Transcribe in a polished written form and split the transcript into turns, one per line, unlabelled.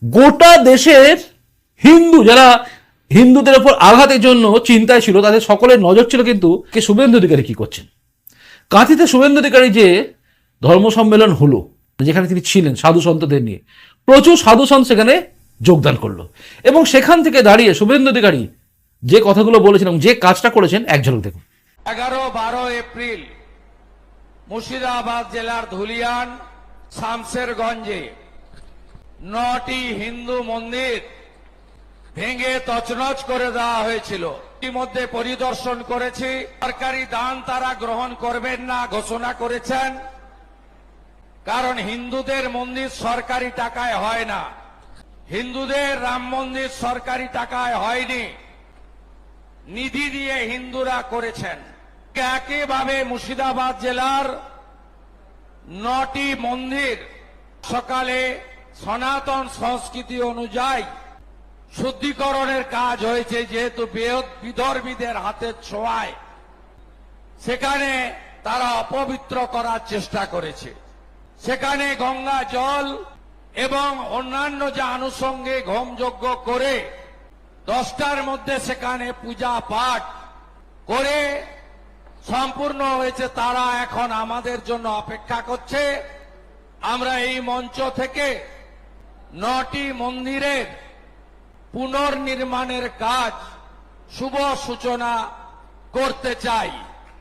গোটা দেশের হিন্দু যারা হিন্দুদের উপর আঘাতের জন্য চিন্তায় ছিল, তাদের সকলের নজর ছিল কিন্তু শুভেন্দু অধিকারী কি করছেন। কাঁথিতে শুভেন্দু অধিকারী যে ধর্ম সম্মেলন হলো, যেখানে তিনি ছিলেন সাধু সন্তদের নিয়ে, প্রচুর সাধু সন্ত সেখানে যোগদান করলো, এবং সেখান থেকে দাঁড়িয়ে শুভেন্দু অধিকারী যে কথাগুলো বলেছেন এবং যে কাজটা করেছেন, এক ঝলক দেখুন।
11-12 এপ্রিল মুর্শিদাবাদ জেলার ধুলিয়ান শামসেরগঞ্জে 9টি হিন্দু মন্দির ভেঙে তছনছ করে দেওয়া হয়েছিল। ইতিমধ্যে পরিদর্শন করেছি। সরকারি দান তারা গ্রহণ করবেন না ঘোষণা করেছেন, কারণ হিন্দুদের মন্দির সরকারি টাকায় হয় না। হিন্দুদের রাম মন্দির সরকারি টাকায় হয়নি, নিধি দিয়ে হিন্দুরা করেছেন। একইভাবে মুর্শিদাবাদ জেলার 9টি মন্দির সকালে সনাতন সংস্কৃতি অনুযায়ী শুদ্ধিকরণের কাজ হয়েছে, যেহেতু বিধর্মীদের হাতের ছোঁয়ায় সেখানে তারা অপবিত্র করার চেষ্টা করেছে। সেখানে গঙ্গা জল এবং অন্যান্য যে আনুষঙ্গিক হোমযজ্ঞ করে 10টার মধ্যে সেখানে পূজা পাঠ করে সম্পূর্ণ হয়েছে। তারা এখন আমাদের জন্য অপেক্ষা করছে। আমরা এই মঞ্চ থেকে 9টি মন্দিরের পুনর্নির্মাণের কাজ শুভ সূচনা করতে চাই।